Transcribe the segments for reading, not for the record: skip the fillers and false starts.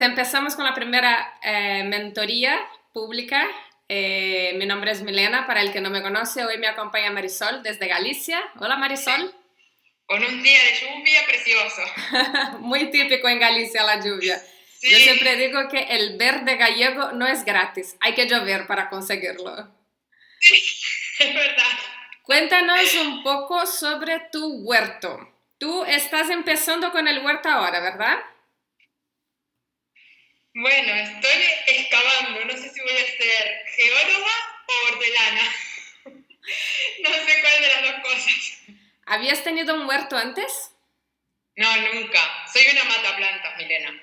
empezamos con la primera mentoría pública. Mi nombre es Milena, para el que no me conoce, hoy me acompaña Marisol desde Galicia. Hola Marisol. Con un día de lluvia precioso. Muy típico en Galicia la lluvia. Sí. Yo siempre digo que el verde gallego no es gratis, hay que llover para conseguirlo. Sí, es verdad. Cuéntanos un poco sobre tu huerto. Tú estás empezando con el huerto ahora, ¿verdad? Bueno, estoy excavando, no sé si voy a ser geóloga o hortelana. No sé cuál de las dos cosas. ¿Habías tenido un huerto antes? No, nunca. Soy una mataplantas, Milena.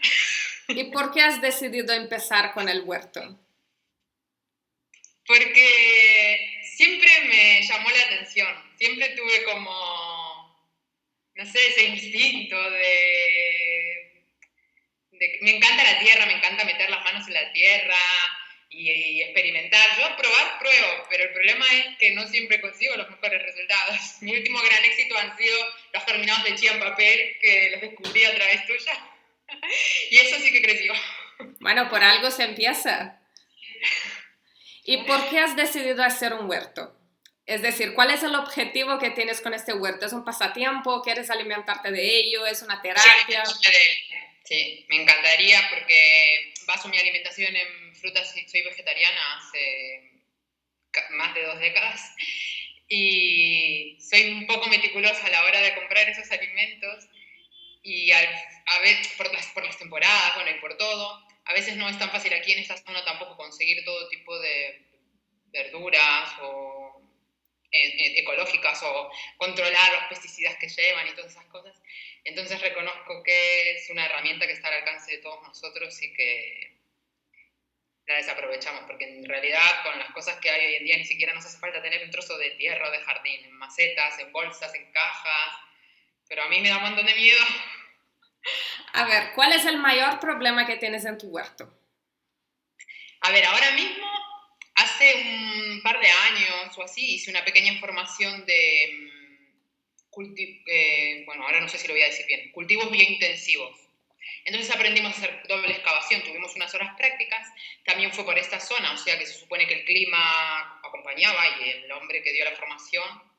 ¿Y por qué has decidido empezar con el huerto? Porque siempre me llamó la atención. Siempre tuve como, no sé, ese instinto me encanta la tierra, me encanta meter las manos en la tierra y experimentar. Yo probar, pruebo, pero el problema es que no siempre consigo los mejores resultados. Mi último gran éxito han sido los germinados de chía en papel, que los descubrí a través tuya. Y eso sí que creció. Bueno, por algo se empieza. ¿Y por qué has decidido hacer un huerto? Es decir, ¿cuál es el objetivo que tienes con este huerto? ¿Es un pasatiempo? ¿Quieres alimentarte de ello? ¿Es una terapia? Sí, me encantaría porque baso mi alimentación en frutas, soy vegetariana hace más de 2 décadas y soy un poco meticulosa a la hora de comprar esos alimentos y a veces por las temporadas, bueno, y por todo, a veces no es tan fácil aquí en esta zona tampoco conseguir todo tipo de verduras o ecológicas o controlar los pesticidas que llevan y todas esas cosas. Entonces reconozco que es una herramienta que está al alcance de todos nosotros y que la desaprovechamos, porque en realidad con las cosas que hay hoy en día ni siquiera nos hace falta tener un trozo de tierra o de jardín, en macetas, en bolsas, en cajas, pero a mí me da un montón de miedo. A ver, ¿cuál es el mayor problema que tienes en tu huerto? A ver, ahora mismo, hace un par de años o así, hice una pequeña formación de, bueno, ahora no sé si lo voy a decir bien, cultivos biointensivos. Entonces aprendimos a hacer doble excavación, tuvimos unas horas prácticas, también fue por esta zona, o sea que se supone que el clima acompañaba y el hombre que dio la formación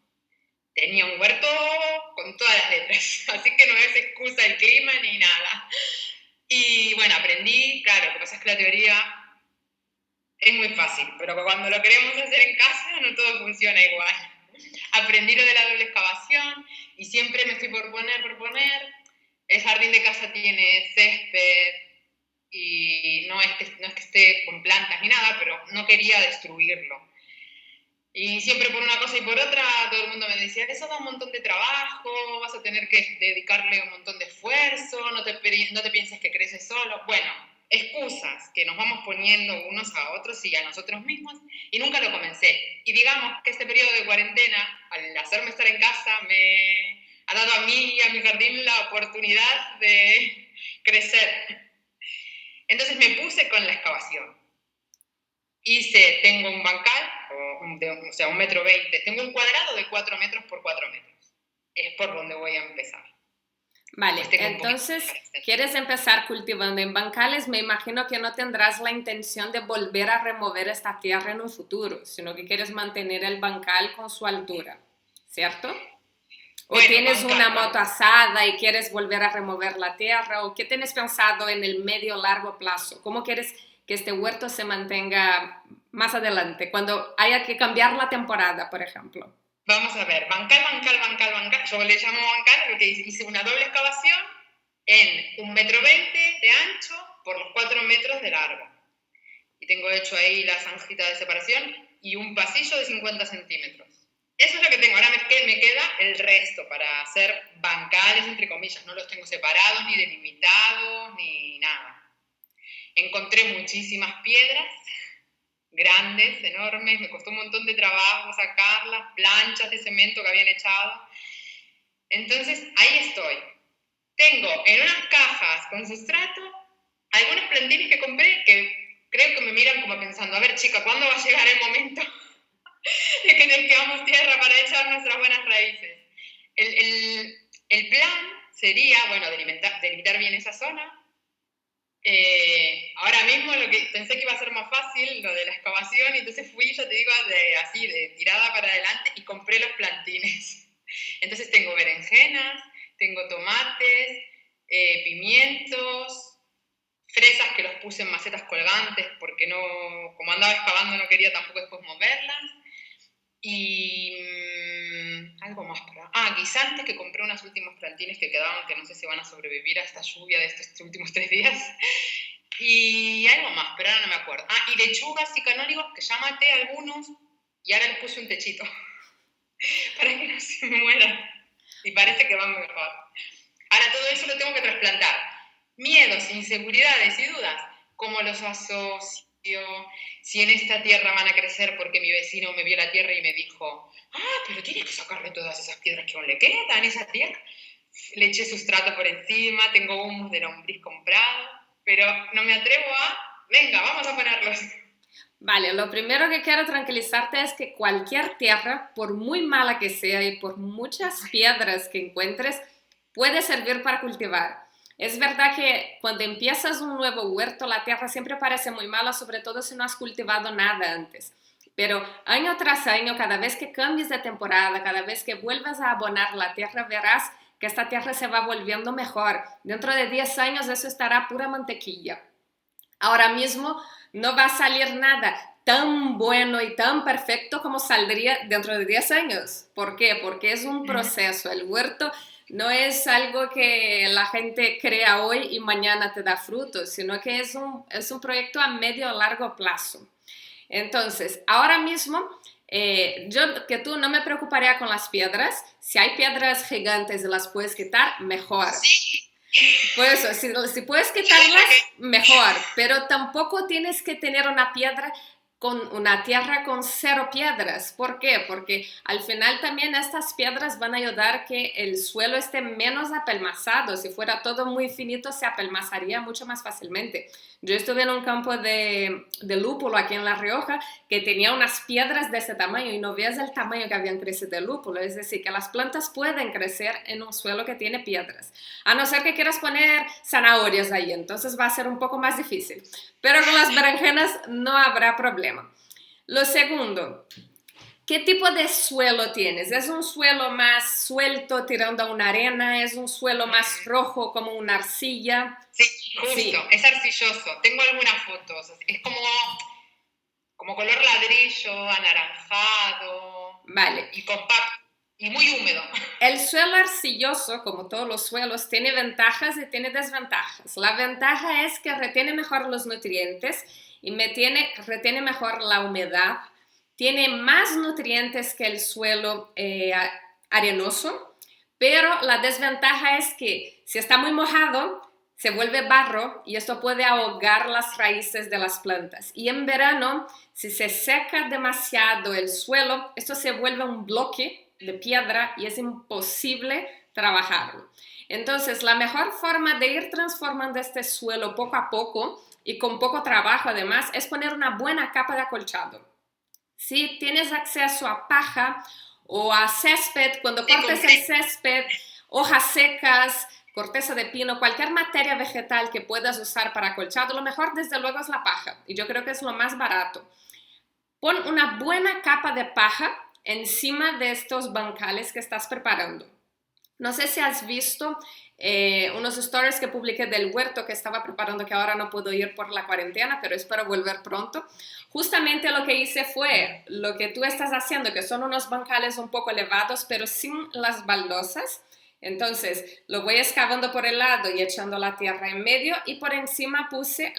tenía un huerto con todas las letras, así que no es excusa el clima ni nada. Y bueno, aprendí, claro, lo que pasa es que la teoría es muy fácil, pero cuando lo queremos hacer en casa no todo funciona igual. Aprendí lo de la doble excavación y siempre me estoy por poner. El jardín de casa tiene césped y no es que esté con plantas ni nada, pero no quería destruirlo. Y siempre por una cosa y por otra todo el mundo me decía, eso da un montón de trabajo, vas a tener que dedicarle un montón de esfuerzo, no te pienses que creces solo. Bueno, excusas que nos vamos poniendo unos a otros y a nosotros mismos y nunca lo comencé. Y digamos que este periodo de cuarentena, al hacerme estar en casa, me ha dado a mí y a mi jardín la oportunidad de crecer. Entonces me puse con la excavación. Tengo un bancal, o sea, 1,20 m. Tengo un cuadrado de 4 metros por 4 metros. Es por donde voy a empezar. Vale, Pues tengo entonces, ¿quieres empezar cultivando en bancales? Me imagino que no tendrás la intención de volver a remover esta tierra en un futuro, sino que quieres mantener el bancal con su altura, ¿cierto? ¿O bueno, tienes una bancal. moto asada y quieres volver a remover la tierra? ¿O qué tienes pensado en el medio largo plazo? ¿Cómo quieres que este huerto se mantenga más adelante, cuando haya que cambiar la temporada, por ejemplo? Vamos a ver, bancal. Yo le llamo bancal porque hice una doble excavación en 1,20 m de ancho por los 4 metros de largo. Y tengo hecho ahí la zanjita de separación y un pasillo de 50 centímetros. Eso es lo que tengo. Ahora me queda el resto para hacer bancales, entre comillas. No los tengo separados, ni delimitados, ni nada. Encontré muchísimas piedras, grandes, enormes. Me costó un montón de trabajo sacarlas, planchas de cemento que habían echado. Entonces, ahí estoy. Tengo en unas cajas con sustrato algunos plantines que compré que creo que me miran como pensando, a ver chica, ¿cuándo va a llegar el momento de que necesitamos tierra para echar nuestras buenas raíces? El plan sería, bueno, delimitar bien esa zona, ahora mismo lo que pensé que iba a ser más fácil, lo de la excavación, y entonces fui, ya te digo, así de tirada para adelante y compré los plantines. Entonces tengo berenjenas, tengo tomates, pimientos, fresas que los puse en macetas colgantes porque no, como andaba excavando no quería tampoco después moverlas. Y algo más para... guisantes, que compré unos últimos plantines que quedaban, que no sé si van a sobrevivir a esta lluvia de estos últimos 3 días. Y algo más, pero ahora no me acuerdo. Y lechugas y canónigos, que ya maté algunos, y ahora les puse un techito, para que no se mueran. Y parece que van mejor. Ahora todo eso lo tengo que trasplantar. Miedos, inseguridades y dudas, ¿cómo los asocio? Si en esta tierra van a crecer, porque mi vecino me vio la tierra y me dijo, pero tienes que sacarle todas esas piedras que aún le quedan a esa tierra. Le eché sustrato por encima, tengo humus de lombriz comprado, pero no me atrevo venga, vamos a ponerlos. Vale, lo primero que quiero tranquilizarte es que cualquier tierra, por muy mala que sea y por muchas piedras que encuentres, puede servir para cultivar. Es verdad que cuando empiezas un nuevo huerto, la tierra siempre parece muy mala, sobre todo si no has cultivado nada antes. Pero año tras año, cada vez que cambies de temporada, cada vez que vuelvas a abonar la tierra, verás que esta tierra se va volviendo mejor. Dentro de 10 años eso estará pura mantequilla. Ahora mismo no va a salir nada tan bueno y tan perfecto como saldría dentro de 10 años. ¿Por qué? Porque es un proceso. El huerto no es algo que la gente crea hoy y mañana te da frutos, sino que es un proyecto a medio o largo plazo. Entonces, ahora mismo, yo que tú no me preocuparía con las piedras. Si hay piedras gigantes y las puedes quitar, mejor. Sí. Pues si puedes quitarlas, mejor, pero tampoco tienes que tener una piedra con una tierra con 0 piedras. ¿Por qué? Porque al final también estas piedras van a ayudar a que el suelo esté menos apelmazado. Si fuera todo muy finito, se apelmazaría mucho más fácilmente. Yo estuve en un campo de lúpulo aquí en La Rioja que tenía unas piedras de ese tamaño y no veas el tamaño que habían crecido el lúpulo. Es decir, que las plantas pueden crecer en un suelo que tiene piedras. A no ser que quieras poner zanahorias ahí, entonces va a ser un poco más difícil. Pero con las berenjenas no habrá problema. Lo segundo, ¿qué tipo de suelo tienes? ¿Es un suelo más suelto tirando a una arena? ¿Es un suelo más rojo como una arcilla? Sí, justo, sí. Es arcilloso. Tengo algunas fotos. Es como color ladrillo, anaranjado. Vale. Y compacto. Y muy húmedo. El suelo arcilloso, como todos los suelos, tiene ventajas y tiene desventajas. La ventaja es que retiene mejor los nutrientes y retiene mejor la humedad. Tiene más nutrientes que el suelo arenoso, pero la desventaja es que si está muy mojado, se vuelve barro y esto puede ahogar las raíces de las plantas. Y en verano, si se seca demasiado el suelo, esto se vuelve un bloque de piedra y es imposible trabajarlo. Entonces, la mejor forma de ir transformando este suelo poco a poco y con poco trabajo además es poner una buena capa de acolchado. Si tienes acceso a paja o a césped, cuando cortes el césped, hojas secas, corteza de pino, cualquier materia vegetal que puedas usar para acolchado, lo mejor desde luego es la paja y yo creo que es lo más barato. Pon una buena capa de paja encima de estos bancales que estás preparando. No sé si has visto unos stories que publiqué del huerto que estaba preparando, que ahora no puedo ir por la cuarentena, pero espero volver pronto. Justamente lo que hice fue lo que tú estás haciendo, que son unos bancales un poco elevados, pero sin las baldosas. Entonces, lo voy excavando por el lado y echando la tierra en medio y por encima puse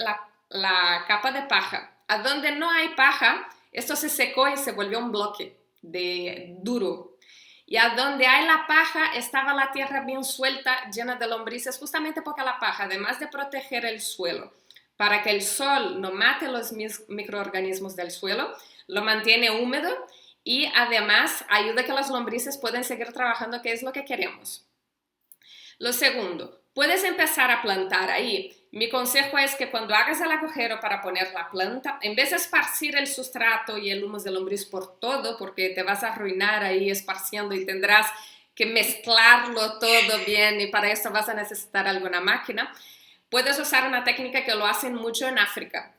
la capa de paja. A donde no hay paja, esto se secó y se volvió un bloque duro. Y a donde hay la paja estaba la tierra bien suelta, llena de lombrices, justamente porque la paja, además de proteger el suelo, para que el sol no mate los microorganismos del suelo, lo mantiene húmedo y además ayuda a que las lombrices puedan seguir trabajando, que es lo que queremos. Lo segundo, puedes empezar a plantar ahí. Mi consejo es que cuando hagas el agujero para poner la planta, en vez de esparcir el sustrato y el humus de lombriz por todo, porque te vas a arruinar ahí esparciendo y tendrás que mezclarlo todo bien y para eso vas a necesitar alguna máquina, Puedes usar una técnica que lo hacen mucho en África.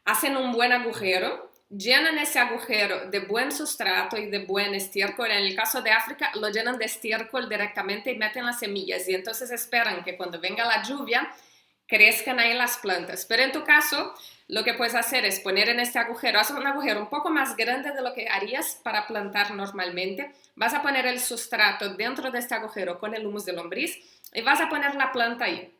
Hacen un buen agujero, llenan ese agujero de buen sustrato y de buen estiércol. En el caso de África, lo llenan de estiércol directamente y meten las semillas. Y entonces esperan que cuando venga la lluvia, crezcan ahí las plantas. Pero en tu caso, lo que puedes hacer es poner en este agujero, haz un agujero un poco más grande de lo que harías para plantar normalmente. Vas a poner el sustrato dentro de este agujero con el humus de lombriz y vas a poner la planta ahí.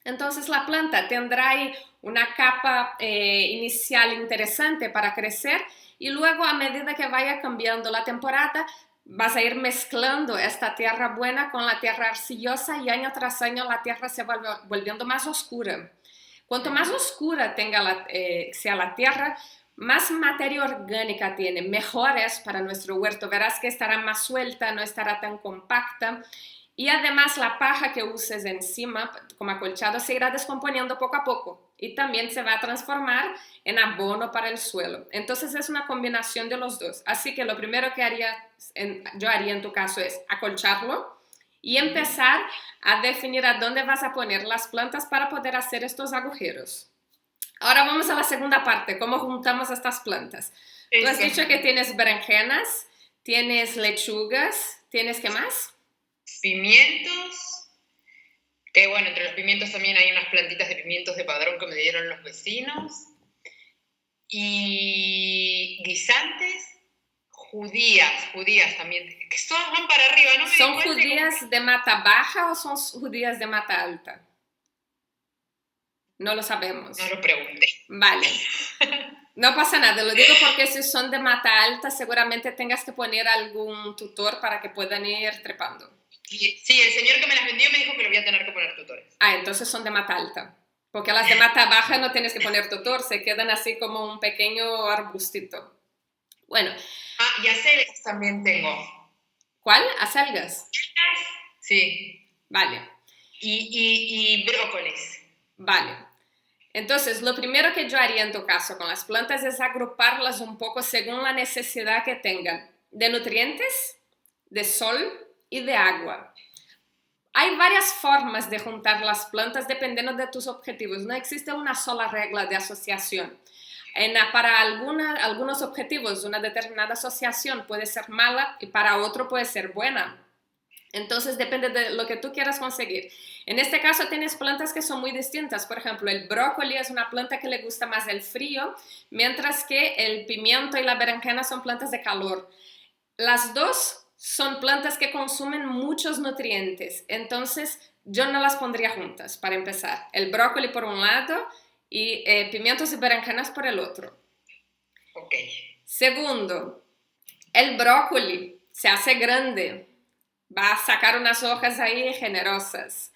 Entonces la planta tendrá ahí una capa inicial interesante para crecer y luego a medida que vaya cambiando la temporada vas a ir mezclando esta tierra buena con la tierra arcillosa y año tras año la tierra se va volviendo más oscura. Cuanto más oscura sea la tierra, más materia orgánica tiene, mejor es para nuestro huerto. Verás que estará más suelta, no estará tan compacta. Y además la paja que uses encima como acolchado se irá descomponiendo poco a poco y también se va a transformar en abono para el suelo. Entonces es una combinación de los dos. Así que lo primero que yo haría en tu caso es acolcharlo y empezar a definir a dónde vas a poner las plantas para poder hacer estos agujeros. Ahora vamos a la segunda parte, cómo juntamos estas plantas. Tú has dicho que tienes berenjenas, tienes lechugas, ¿tienes qué más? Pimientos, que bueno, entre los pimientos también hay unas plantitas de pimientos de padrón que me dieron los vecinos, y guisantes, judías también, que todas van para arriba, ¿no? ¿Son judías de mata baja o son judías de mata alta? No lo sabemos. No lo pregunté. Vale. No pasa nada, lo digo porque si son de mata alta seguramente tengas que poner algún tutor para que puedan ir trepando. Sí, el señor que me las vendió me dijo que le voy a tener que poner tutores. Ah, entonces son de mata alta. Porque las de mata baja no tienes que poner tutor, se quedan así como un pequeño arbustito. Bueno. Ah, y acelgas también tengo. ¿Cuál? ¿Acelgas? Sí. Vale. Y brócolis. Vale. Entonces, lo primero que yo haría en tu caso con las plantas es agruparlas un poco según la necesidad que tengan de nutrientes, de sol y de agua. Hay varias formas de juntar las plantas dependiendo de tus objetivos. No existe una sola regla de asociación. Para algunos objetivos, una determinada asociación puede ser mala y para otro puede ser buena. Entonces depende de lo que tú quieras conseguir. En este caso tienes plantas que son muy distintas. Por ejemplo, el brócoli es una planta que le gusta más el frío, mientras que el pimiento y la berenjena son plantas de calor. Las dos son plantas que consumen muchos nutrientes, entonces yo no las pondría juntas para empezar. El brócoli por un lado y pimientos y berenjenas por el otro. Ok. Segundo, el brócoli se hace grande. Va a sacar unas hojas ahí generosas.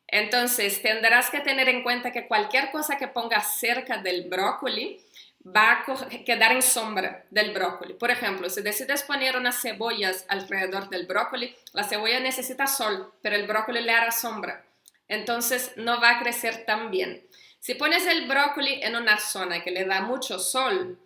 Entonces, tendrás que tener en cuenta que cualquier cosa que pongas cerca del brócoli va a quedar en sombra del brócoli. Por ejemplo, si decides poner unas cebollas alrededor del brócoli, la cebolla necesita sol, pero el brócoli le hará sombra. Entonces, no va a crecer tan bien. Si pones el brócoli en una zona que le da mucho sol,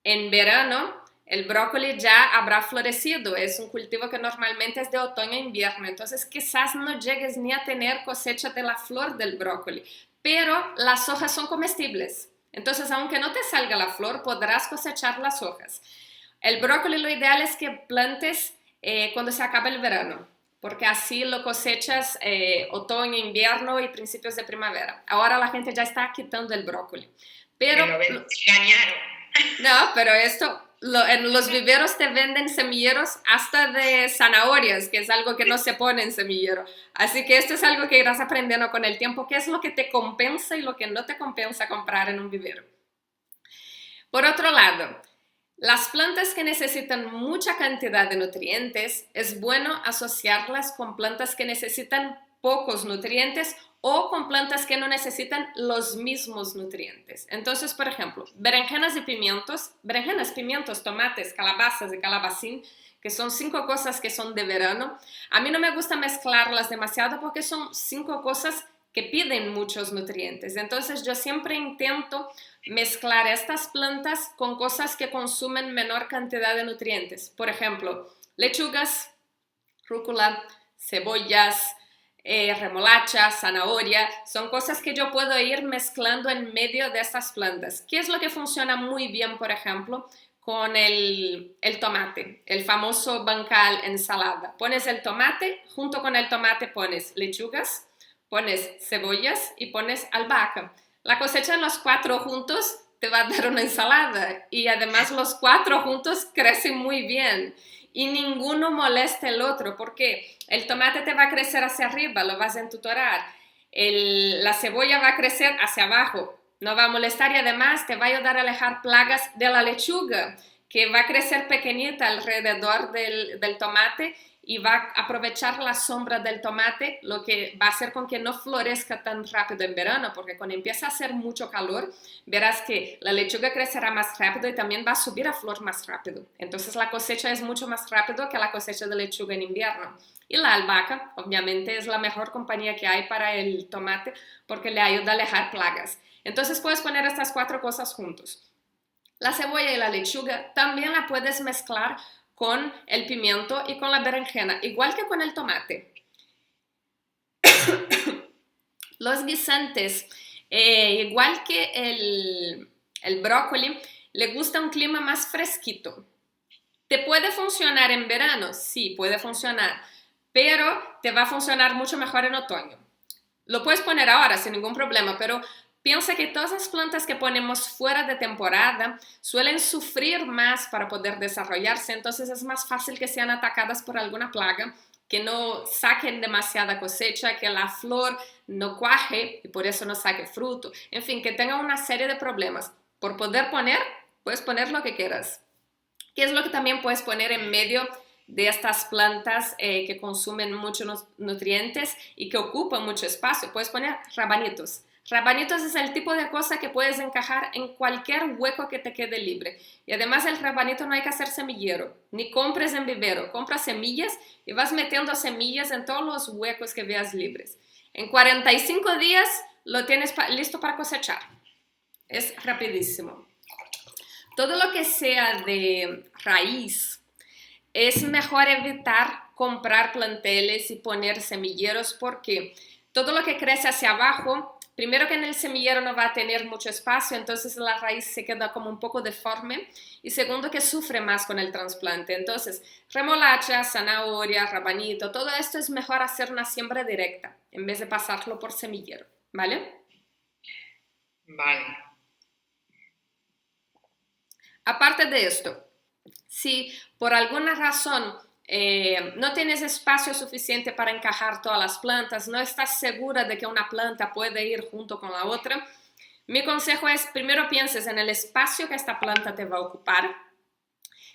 en verano, el brócoli ya habrá florecido, es un cultivo que normalmente es de otoño a invierno, entonces quizás no llegues ni a tener cosecha de la flor del brócoli, pero las hojas son comestibles, entonces aunque no te salga la flor, podrás cosechar las hojas. El brócoli lo ideal es que plantes cuando se acabe el verano, porque así lo cosechas otoño, invierno y principios de primavera. Ahora la gente ya está quitando el brócoli. Pero me engañaron. No, pero en los viveros te venden semilleros hasta de zanahorias, que es algo que no se pone en semillero. Así que esto es algo que irás aprendiendo con el tiempo, qué es lo que te compensa y lo que no te compensa comprar en un vivero. Por otro lado, las plantas que necesitan mucha cantidad de nutrientes, es bueno asociarlas con plantas que necesitan pocos nutrientes o con plantas que no necesitan los mismos nutrientes. Entonces, por ejemplo, berenjenas, pimientos, tomates, calabazas y calabacín, que son 5 cosas que son de verano. A mí no me gusta mezclarlas demasiado porque son 5 cosas que piden muchos nutrientes. Entonces, yo siempre intento mezclar estas plantas con cosas que consumen menor cantidad de nutrientes. Por ejemplo, lechugas, rúcula, cebollas, remolacha, zanahoria, son cosas que yo puedo ir mezclando en medio de estas plantas. ¿Qué es lo que funciona muy bien, por ejemplo, con el tomate, el famoso bancal ensalada? Pones el tomate, junto con el tomate pones lechugas, pones cebollas y pones albahaca. La cosecha de los 4 juntos te va a dar una ensalada y además los 4 juntos crecen muy bien y ninguno molesta el otro porque el tomate te va a crecer hacia arriba, lo vas a entutorar, la cebolla va a crecer hacia abajo, no va a molestar y además te va a ayudar a alejar plagas de la lechuga que va a crecer pequeñita alrededor del tomate y va a aprovechar la sombra del tomate, lo que va a hacer con que no florezca tan rápido en verano, porque cuando empieza a hacer mucho calor, verás que la lechuga crecerá más rápido y también va a subir a flor más rápido. Entonces la cosecha es mucho más rápido que la cosecha de lechuga en invierno. Y la albahaca, obviamente, es la mejor compañía que hay para el tomate porque le ayuda a alejar plagas. Entonces puedes poner estas 4 cosas juntos. La cebolla y la lechuga también la puedes mezclar con el pimiento y con la berenjena, igual que con el tomate. Los guisantes, igual que el brócoli, le gusta un clima más fresquito. ¿Te puede funcionar en verano? Sí, puede funcionar, pero te va a funcionar mucho mejor en otoño. Lo puedes poner ahora sin ningún problema, pero piensa que todas las plantas que ponemos fuera de temporada suelen sufrir más para poder desarrollarse, entonces es más fácil que sean atacadas por alguna plaga, que no saquen demasiada cosecha, que la flor no cuaje y por eso no saque fruto, en fin, que tengan una serie de problemas. Por poder poner, puedes poner lo que quieras. ¿Qué es lo que también puedes poner en medio de estas plantas que consumen muchos nutrientes y que ocupan mucho espacio? Puedes poner rabanitos. Rabanitos es el tipo de cosa que puedes encajar en cualquier hueco que te quede libre. Y además el rabanito no hay que hacer semillero, ni compres en vivero. Compras semillas y vas metiendo semillas en todos los huecos que veas libres. En 45 días lo tienes listo para cosechar. Es rapidísimo. Todo lo que sea de raíz, es mejor evitar comprar planteles y poner semilleros porque todo lo que crece hacia abajo, primero que en el semillero no va a tener mucho espacio, entonces la raíz se queda como un poco deforme y segundo que sufre más con el trasplante. Entonces, remolacha, zanahoria, rabanito, todo esto es mejor hacer una siembra directa en vez de pasarlo por semillero, ¿vale? Vale. Aparte de esto, si por alguna razón no tienes espacio suficiente para encajar todas las plantas, no estás segura de que una planta puede ir junto con la otra, mi consejo es primero pienses en el espacio que esta planta te va a ocupar.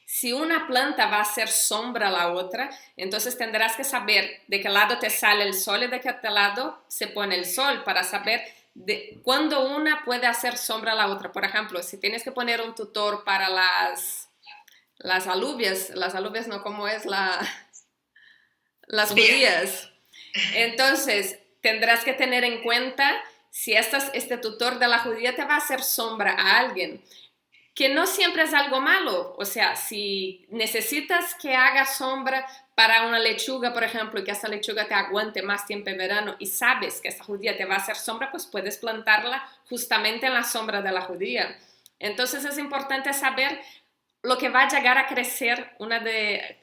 Si una planta va a hacer sombra a la otra, entonces tendrás que saber de qué lado te sale el sol y de qué lado se pone el sol para saber de cuándo una puede hacer sombra a la otra. Por ejemplo, si tienes que poner un tutor para las alubias no, ¿cómo es? Las judías. Entonces, tendrás que tener en cuenta si este tutor de la judía te va a hacer sombra a alguien, que no siempre es algo malo. O sea, si necesitas que haga sombra para una lechuga, por ejemplo, y que esa lechuga te aguante más tiempo en verano y sabes que esa judía te va a hacer sombra, pues puedes plantarla justamente en la sombra de la judía. Entonces es importante saber lo que va a llegar a crecer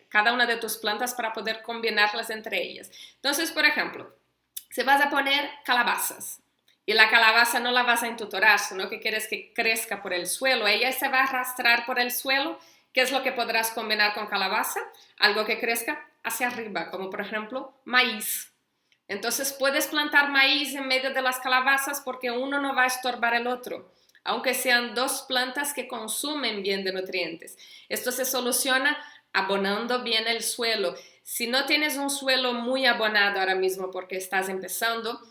cada una de tus plantas para poder combinarlas entre ellas. Entonces, por ejemplo, si vas a poner calabazas y la calabaza no la vas a entutorar, sino que quieres que crezca por el suelo, ella se va a arrastrar por el suelo. ¿Qué es lo que podrás combinar con calabaza? Algo que crezca hacia arriba, como por ejemplo maíz. Entonces puedes plantar maíz en medio de las calabazas porque uno no va a estorbar el otro, aunque sean 2 plantas que consumen bien de nutrientes. Esto se soluciona abonando bien el suelo. Si no tienes un suelo muy abonado ahora mismo porque estás empezando,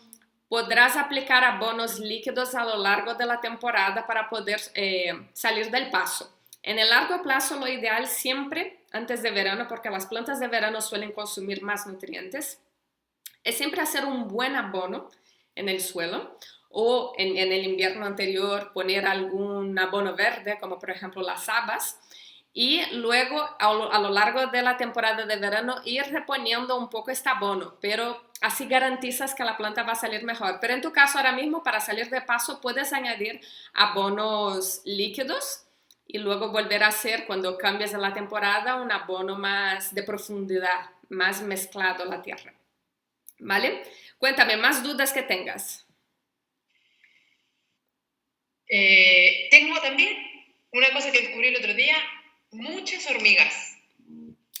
podrás aplicar abonos líquidos a lo largo de la temporada para poder salir del paso. En el largo plazo, lo ideal siempre, antes de verano, porque las plantas de verano suelen consumir más nutrientes, es siempre hacer un buen abono en el suelo o en el invierno anterior poner algún abono verde, como por ejemplo las habas, Y luego, a lo largo de la temporada de verano, ir reponiendo un poco este abono, pero así garantizas que la planta va a salir mejor. Pero en tu caso, ahora mismo, para salir de paso, puedes añadir abonos líquidos y luego volver a hacer, cuando cambies de la temporada, un abono más de profundidad, más mezclado a la tierra. ¿Vale? Cuéntame, más dudas que tengas. Tengo también una cosa que descubrí el otro día, muchas hormigas.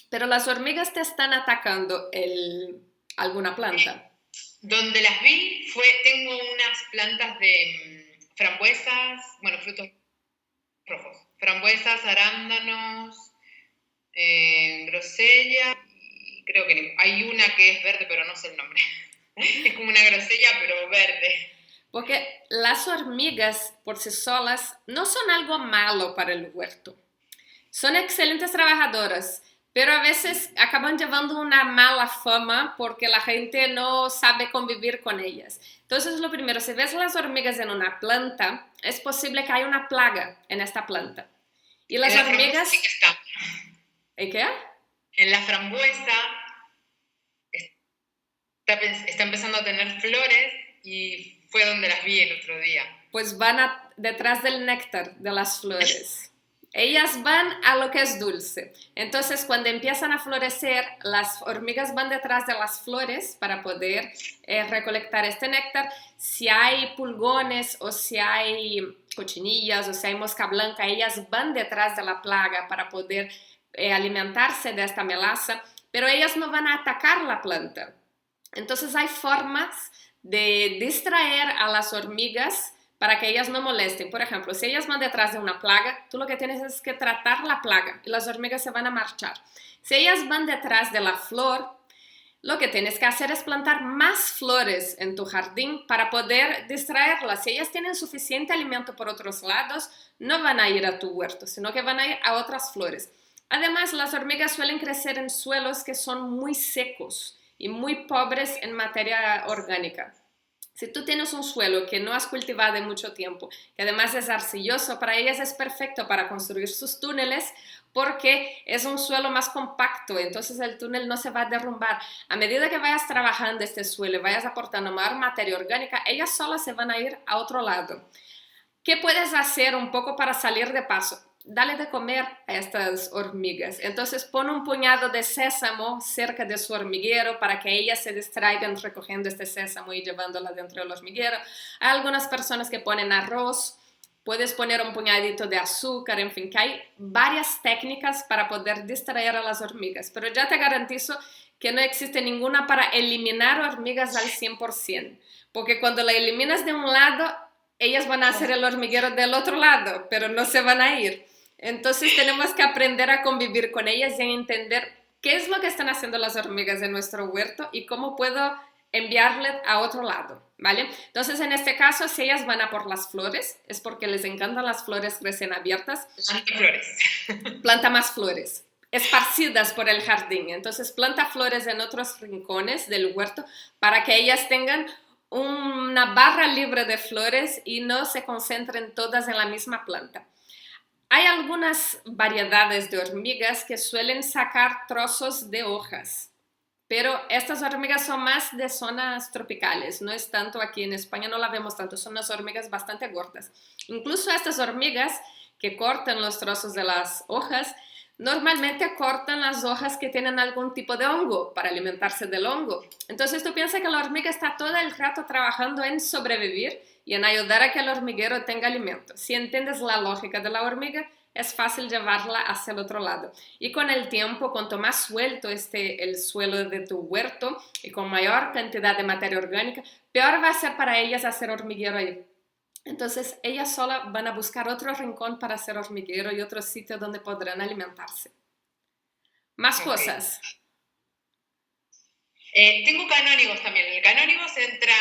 Pero las hormigas te están atacando alguna planta. Donde las vi tengo unas plantas de frambuesas, bueno, frutos rojos, frambuesas, arándanos, grosella, y creo que hay una que es verde, pero no sé el nombre. Es como una grosella, pero verde. Porque las hormigas por sí solas no son algo malo para el huerto. Son excelentes trabajadoras, pero a veces acaban llevando una mala fama porque la gente no sabe convivir con ellas. Entonces, lo primero, si ves las hormigas en una planta, es posible que haya una plaga en esta planta. Y las hormigas... Sí que está. ¿Y qué? En la frambuesa está empezando a tener flores y fue donde las vi el otro día. Pues van detrás del néctar de las flores. Ellas van a lo que es dulce. Entonces, cuando empiezan a florecer, las hormigas van detrás de las flores para poder recolectar este néctar. Si hay pulgones o si hay cochinillas o si hay mosca blanca, ellas van detrás de la plaga para poder alimentarse de esta melaza, pero ellas no van a atacar la planta. Entonces, hay formas de distraer a las hormigas para que ellas no molesten. Por ejemplo, si ellas van detrás de una plaga, tú lo que tienes es que tratar la plaga y las hormigas se van a marchar. Si ellas van detrás de la flor, lo que tienes que hacer es plantar más flores en tu jardín para poder distraerlas. Si ellas tienen suficiente alimento por otros lados, no van a ir a tu huerto, sino que van a ir a otras flores. Además, las hormigas suelen crecer en suelos que son muy secos y muy pobres en materia orgánica. Si tú tienes un suelo que no has cultivado en mucho tiempo, que además es arcilloso, para ellas es perfecto para construir sus túneles porque es un suelo más compacto, entonces el túnel no se va a derrumbar. A medida que vayas trabajando este suelo y vayas aportando mayor materia orgánica, ellas solas se van a ir a otro lado. ¿Qué puedes hacer un poco para salir de paso? Dale de comer a estas hormigas. Entonces pon un puñado de sésamo cerca de su hormiguero para que ellas se distraigan recogiendo este sésamo y llevándola dentro del hormiguero. Hay algunas personas que ponen arroz, puedes poner un puñadito de azúcar, en fin, que hay varias técnicas para poder distraer a las hormigas, pero ya te garantizo que no existe ninguna para eliminar hormigas al 100%, porque cuando la eliminas de un lado, ellas van a hacer el hormiguero del otro lado, pero no se van a ir. Entonces tenemos que aprender a convivir con ellas y a entender qué es lo que están haciendo las hormigas en nuestro huerto y cómo puedo enviarle a otro lado, ¿vale? Entonces en este caso, si ellas van a por las flores, es porque les encantan las flores recién abiertas. Planta flores. Planta más flores esparcidas por el jardín. Entonces planta flores en otros rincones del huerto para que ellas tengan una barra libre de flores y no se concentren todas en la misma planta. Hay algunas variedades de hormigas que suelen sacar trozos de hojas, pero estas hormigas son más de zonas tropicales, no es tanto aquí en España, no la vemos tanto, son unas hormigas bastante gordas. Incluso estas hormigas que cortan los trozos de las hojas, normalmente cortan las hojas que tienen algún tipo de hongo para alimentarse del hongo. Entonces tú piensas que la hormiga está todo el rato trabajando en sobrevivir y en ayudar a que el hormiguero tenga alimento. Si entiendes la lógica de la hormiga, es fácil llevarla hacia el otro lado. Y con el tiempo, cuanto más suelto esté el suelo de tu huerto y con mayor cantidad de materia orgánica, peor va a ser para ellas hacer hormiguero ahí. Entonces, ellas solas van a buscar otro rincón para hacer hormiguero y otro sitio donde podrán alimentarse. Más cosas. Tengo canónigos también. ¿El canónigo se entra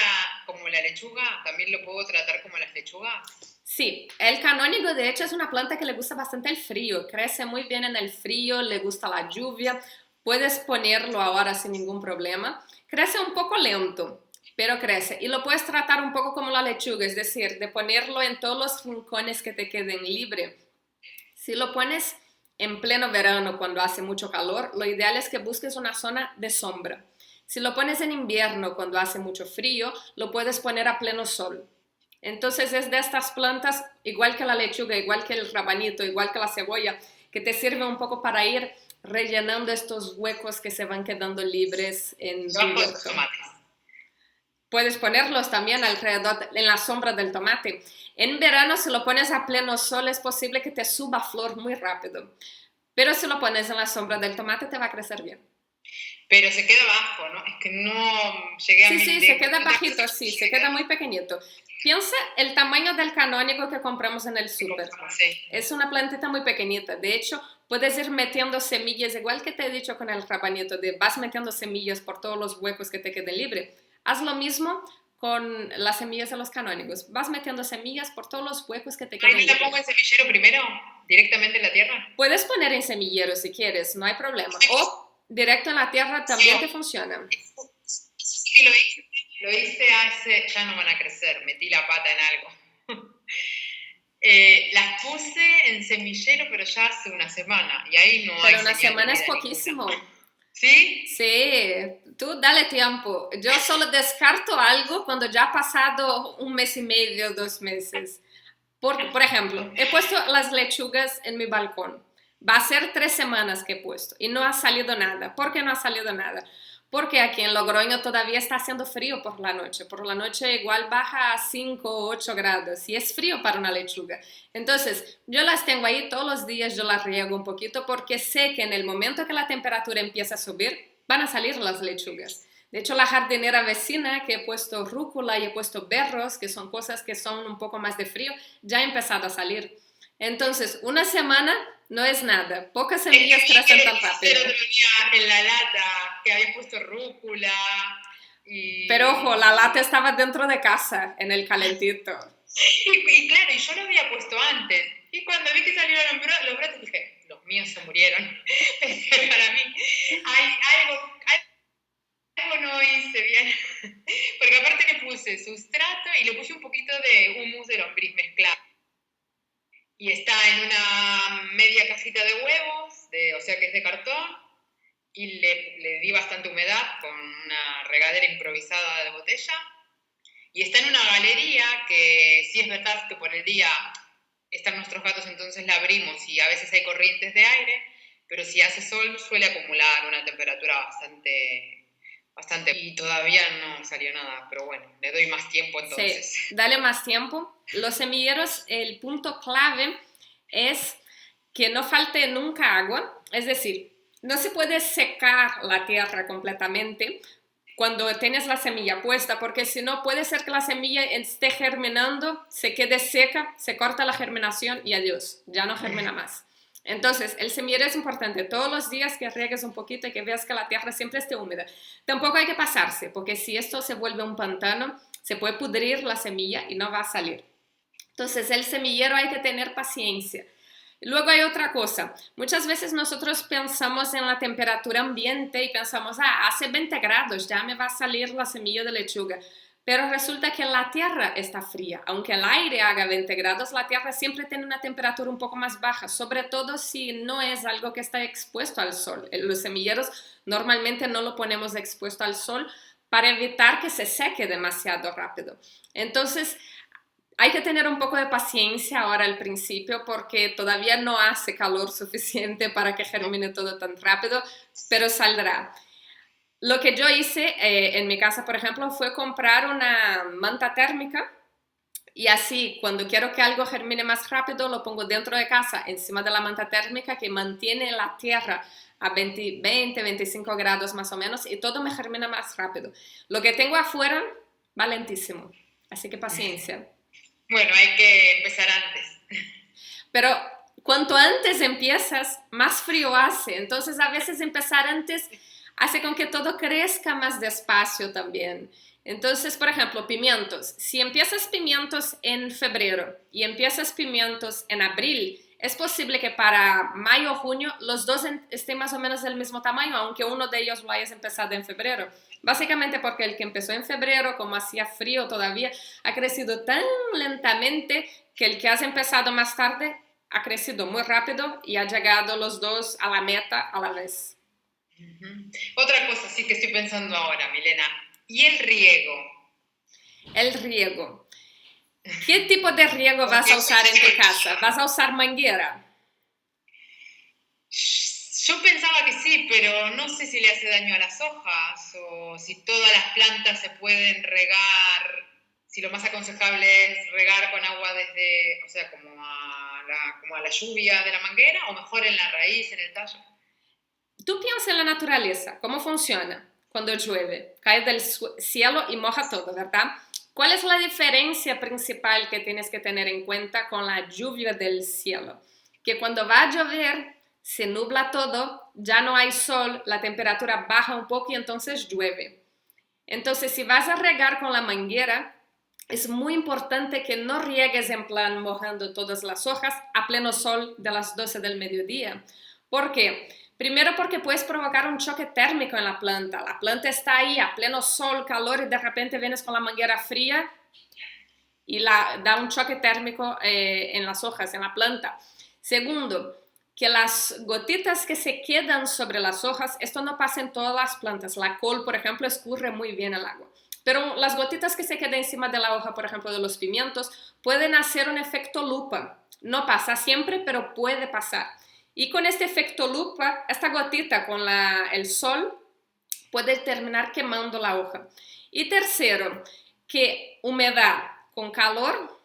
como la lechuga? ¿También lo puedo tratar como las lechugas? Sí, el canónigo de hecho es una planta que le gusta bastante el frío. Crece muy bien en el frío, le gusta la lluvia. Puedes ponerlo ahora sin ningún problema. Crece un poco lento, pero crece. Y lo puedes tratar un poco como la lechuga, es decir, de ponerlo en todos los rincones que te queden libre. Si lo pones en pleno verano, cuando hace mucho calor, lo ideal es que busques una zona de sombra. Si lo pones en invierno, cuando hace mucho frío, lo puedes poner a pleno sol. Entonces es de estas plantas, igual que la lechuga, igual que el rabanito, igual que la cebolla, que te sirve un poco para ir rellenando estos huecos que se van quedando libres en tu huerto. Puedes ponerlos también alrededor, en la sombra del tomate. En verano, si lo pones a pleno sol, es posible que te suba flor muy rápido. Pero si lo pones en la sombra del tomate, te va a crecer bien. Pero se queda bajo, ¿no? Es que no llegué a... Sí, se queda bajito, sí, se queda muy pequeñito. Piensa el tamaño del canónigo que compramos en el súper. Sí. Es una plantita muy pequeñita. De hecho, puedes ir metiendo semillas, igual que te he dicho con el rabanito, vas metiendo semillas por todos los huecos que te queden libres. Haz lo mismo con las semillas de los canónigos. Vas metiendo semillas por todos los huecos que te queden libres. ¿No la pongo en semillero primero? ¿Directamente en la tierra? Puedes poner en semillero si quieres, no hay problema. O directo en la tierra también te funciona. Sí, lo hice hace... Ya no van a crecer, metí la pata en algo. Las puse en semillero, pero ya hace una semana. Y ahí no hay... Pero una semana es poquísimo. ¿Sí? Sí, tú dale tiempo. Yo solo descarto algo cuando ya ha pasado un mes y medio, 2 meses. Por ejemplo, he puesto las lechugas en mi balcón. Va a ser 3 semanas que he puesto y no ha salido nada. ¿Por qué no ha salido nada? Porque aquí en Logroño todavía está haciendo frío por la noche. Por la noche igual baja a 5 o 8 grados y es frío para una lechuga. Entonces, yo las tengo ahí todos los días, yo las riego un poquito porque sé que en el momento que la temperatura empieza a subir, van a salir las lechugas. De hecho, la jardinera vecina, que he puesto rúcula y he puesto berros, que son cosas que son un poco más de frío, ya ha empezado a salir. Entonces, una semana no es nada. Pocas semillas crecen tan rápido. En la lata, que había puesto rúcula y... Pero ojo, la lata estaba dentro de casa, en el calentito. Y claro, y yo lo había puesto antes. Y cuando vi que salieron los brotes, dije, los míos se murieron. Para mí, algo no hice bien. Porque aparte le puse sustrato y le puse un poquito de humus de lombriz mezclado. Y está en una media cajita de huevos, o sea que es de cartón, y le di bastante humedad con una regadera improvisada de botella. Y está en una galería que sí es verdad que por el día están nuestros gatos, entonces la abrimos y a veces hay corrientes de aire, pero si hace sol suele acumular una temperatura bastante y todavía no salió nada, pero bueno, le doy más tiempo entonces. Sí, dale más tiempo. Los semilleros, el punto clave es que no falte nunca agua, es decir, no se puede secar la tierra completamente cuando tienes la semilla puesta, porque si no puede ser que la semilla esté germinando, se quede seca, se corta la germinación y adiós, ya no germina más. Entonces, el semillero es importante. Todos los días que riegues un poquito y que veas que la tierra siempre esté húmeda. Tampoco hay que pasarse, porque si esto se vuelve un pantano, se puede pudrir la semilla y no va a salir. Entonces, el semillero hay que tener paciencia. Luego hay otra cosa. Muchas veces nosotros pensamos en la temperatura ambiente y pensamos, hace 20 grados, ya me va a salir la semilla de lechuga. Pero resulta que la tierra está fría. Aunque el aire haga 20 grados, la tierra siempre tiene una temperatura un poco más baja, sobre todo si no es algo que está expuesto al sol. Los semilleros normalmente no lo ponemos expuesto al sol para evitar que se seque demasiado rápido. Entonces, hay que tener un poco de paciencia ahora al principio porque todavía no hace calor suficiente para que germine todo tan rápido, pero saldrá. Lo que yo hice en mi casa, por ejemplo, fue comprar una manta térmica y así cuando quiero que algo germine más rápido lo pongo dentro de casa, encima de la manta térmica que mantiene la tierra a 20, 25 grados más o menos y todo me germina más rápido. Lo que tengo afuera va lentísimo, así que paciencia. Bueno, hay que empezar antes. Pero cuanto antes empiezas, más frío hace. Entonces a veces empezar antes hace con que todo crezca más despacio también. Entonces, por ejemplo, pimientos. Si empiezas pimientos en febrero y empiezas pimientos en abril, es posible que para mayo o junio los dos estén más o menos del mismo tamaño, aunque uno de ellos lo hayas empezado en febrero. Básicamente porque el que empezó en febrero, como hacía frío todavía, ha crecido tan lentamente que el que has empezado más tarde ha crecido muy rápido y ha llegado los dos a la meta a la vez. Otra cosa sí que estoy pensando ahora, Milena, ¿y el riego? El riego. ¿Qué tipo de riego vas a usar en tu casa? ¿Vas a usar manguera? Yo pensaba que sí, pero no sé si le hace daño a las hojas o si todas las plantas se pueden regar, si lo más aconsejable es regar con agua desde, o sea, como a la lluvia de la manguera o mejor en la raíz, en el tallo. Tú piensas en la naturaleza, cómo funciona cuando llueve, cae del cielo y moja todo, ¿verdad? ¿Cuál es la diferencia principal que tienes que tener en cuenta con la lluvia del cielo? Que cuando va a llover, se nubla todo, ya no hay sol, la temperatura baja un poco y entonces llueve. Entonces, si vas a regar con la manguera, es muy importante que no riegues en plan mojando todas las hojas a pleno sol de las 12 del mediodía. ¿Por qué? Primero porque puedes provocar un choque térmico en la planta. La planta está ahí a pleno sol, calor y de repente vienes con la manguera fría y da un choque térmico en las hojas, en la planta. Segundo, que las gotitas que se quedan sobre las hojas, esto no pasa en todas las plantas. La col, por ejemplo, escurre muy bien el agua. Pero las gotitas que se quedan encima de la hoja, por ejemplo, de los pimientos, pueden hacer un efecto lupa. No pasa siempre, pero puede pasar. Y con este efecto lupa, esta gotita con el sol puede terminar quemando la hoja. Y tercero, que humedad con calor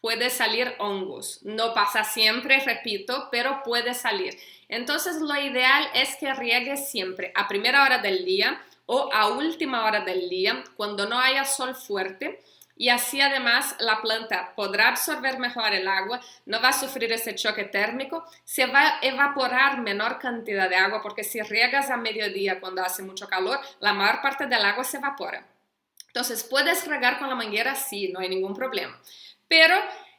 puede salir hongos. No pasa siempre, repito, pero puede salir. Entonces, lo ideal es que riegues siempre a primera hora del día o a última hora del día, cuando no haya sol fuerte. Y así además la planta podrá absorber mejor el agua, no va a sufrir ese choque térmico, se va a evaporar menor cantidad de agua, porque si riegas a mediodía cuando hace mucho calor, la mayor parte del agua se evapora. Entonces, ¿puedes regar con la manguera? Sí, no hay ningún problema. Pero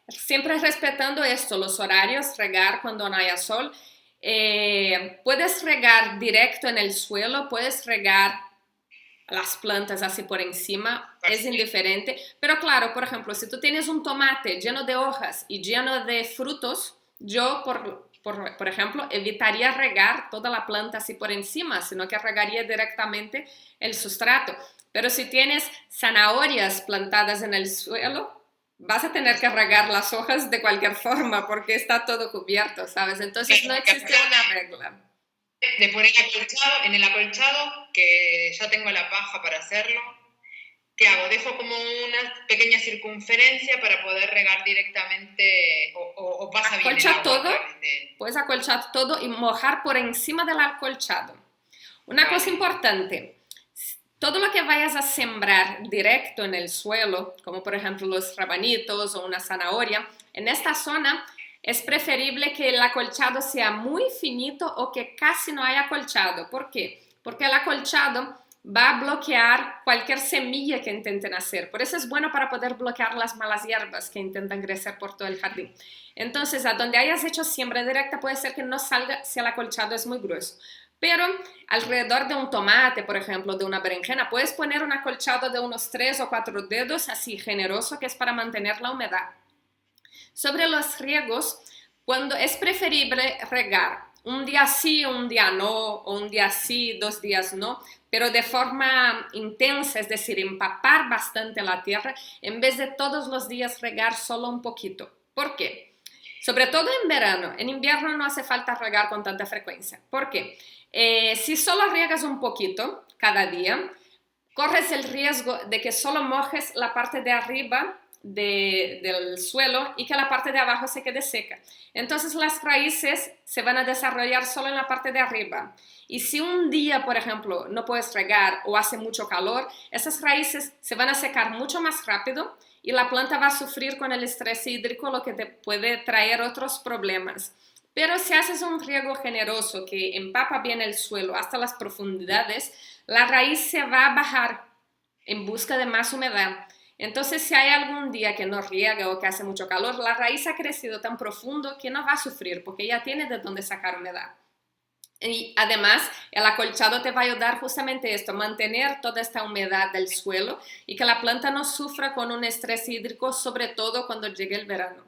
siempre respetando esto, los horarios, regar cuando no haya sol. Puedes regar directo en el suelo, puedes regar las plantas así por encima, es indiferente. Pero claro, por ejemplo, si tú tienes un tomate lleno de hojas y lleno de frutos, yo, por ejemplo, evitaría regar toda la planta así por encima, sino que regaría directamente el sustrato. Pero si tienes zanahorias plantadas en el suelo, vas a tener que regar las hojas de cualquier forma porque está todo cubierto, ¿sabes? Entonces no existe una regla. De poner acolchado, en el acolchado, que ya tengo la paja para hacerlo, ¿qué hago? Dejo como una pequeña circunferencia para poder regar directamente o pasa bien el agua todo, puedes acolchar todo y mojar por encima del acolchado. Una cosa importante, todo lo que vayas a sembrar directo en el suelo, como por ejemplo los rabanitos o una zanahoria, en esta zona es preferible que el acolchado sea muy finito o que casi no haya acolchado. ¿Por qué? Porque el acolchado va a bloquear cualquier semilla que intenten hacer. Por eso es bueno para poder bloquear las malas hierbas que intentan crecer por todo el jardín. Entonces, a donde hayas hecho siembra directa puede ser que no salga si el acolchado es muy grueso. Pero alrededor de un tomate, por ejemplo, de una berenjena, puedes poner un acolchado de unos 3 o 4 dedos, así generoso, que es para mantener la humedad. Sobre los riegos, cuando es preferible regar un día sí, un día no, o un día sí, 2 días no, pero de forma intensa, es decir, empapar bastante la tierra, en vez de todos los días regar solo un poquito. ¿Por qué? Sobre todo en verano. En invierno no hace falta regar con tanta frecuencia. ¿Por qué? Si solo riegas un poquito cada día, corres el riesgo de que solo mojes la parte de arriba del suelo y que la parte de abajo se quede seca. Entonces las raíces se van a desarrollar solo en la parte de arriba. Y si un día, por ejemplo, no puedes regar o hace mucho calor, esas raíces se van a secar mucho más rápido y la planta va a sufrir con el estrés hídrico, lo que te puede traer otros problemas. Pero si haces un riego generoso que empapa bien el suelo hasta las profundidades, la raíz se va a bajar en busca de más humedad. Entonces, si hay algún día que no riega o que hace mucho calor, la raíz ha crecido tan profundo que no va a sufrir porque ya tiene de dónde sacar humedad. Y además, el acolchado te va a ayudar justamente esto, mantener toda esta humedad del suelo y que la planta no sufra con un estrés hídrico, sobre todo cuando llegue el verano.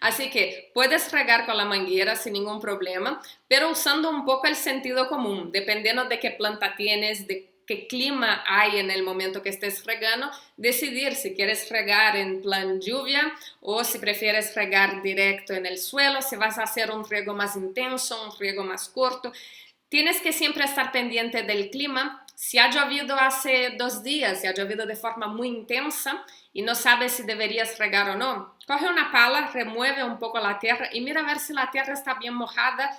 Así que puedes regar con la manguera sin ningún problema, pero usando un poco el sentido común, dependiendo de qué planta tienes, de qué clima hay en el momento que estés regando, decidir si quieres regar en plan lluvia o si prefieres regar directo en el suelo, si vas a hacer un riego más intenso, un riego más corto. Tienes que siempre estar pendiente del clima. Si ha llovido hace 2 días, si ha llovido de forma muy intensa y no sabes si deberías regar o no, coge una pala, remueve un poco la tierra y mira a ver si la tierra está bien mojada.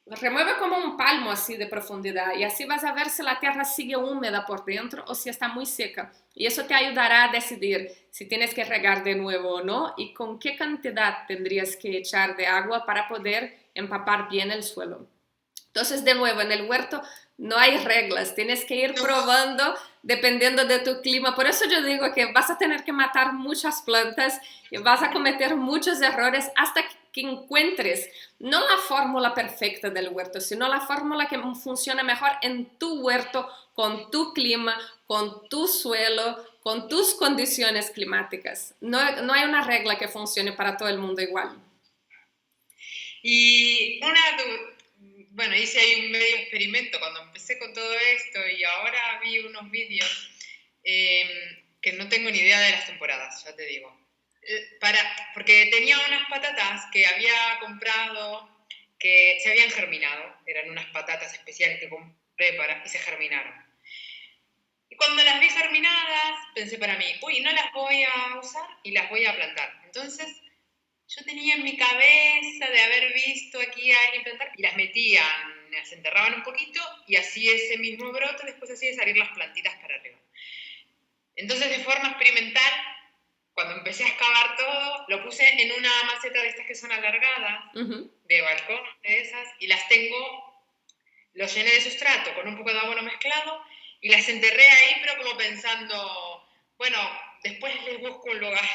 Remueve como un palmo así de profundidad y así vas a ver si la tierra sigue húmeda por dentro o si está muy seca. Y eso te ayudará a decidir si tienes que regar de nuevo o no y con qué cantidad tendrías que echar de agua para poder empapar bien el suelo. Entonces, de nuevo, en el huerto no hay reglas, tienes que ir probando dependiendo de tu clima. Por eso yo digo que vas a tener que matar muchas plantas y vas a cometer muchos errores hasta que encuentres no la fórmula perfecta del huerto, sino la fórmula que funciona mejor en tu huerto, con tu clima, con tu suelo, con tus condiciones climáticas. No hay una regla que funcione para todo el mundo igual. Y bueno, hice ahí un medio experimento cuando empecé con todo esto y ahora vi unos vídeos que no tengo ni idea de las temporadas, ya te digo. Porque tenía unas patatas que había comprado que se habían germinado, eran unas patatas especiales que compré y se germinaron. Y cuando las vi germinadas, pensé para mí, uy, no las voy a usar y las voy a plantar. Entonces, yo tenía en mi cabeza de haber visto aquí a alguien plantar y las metían, las enterraban un poquito y así ese mismo brote después hacía salir las plantitas para arriba. Entonces, de forma experimental, cuando empecé a excavar todo, lo puse en una maceta de estas que son alargadas, de balcón, de esas, y los llené de sustrato con un poco de abono mezclado y las enterré ahí, pero como pensando, bueno, después les busco un lugar.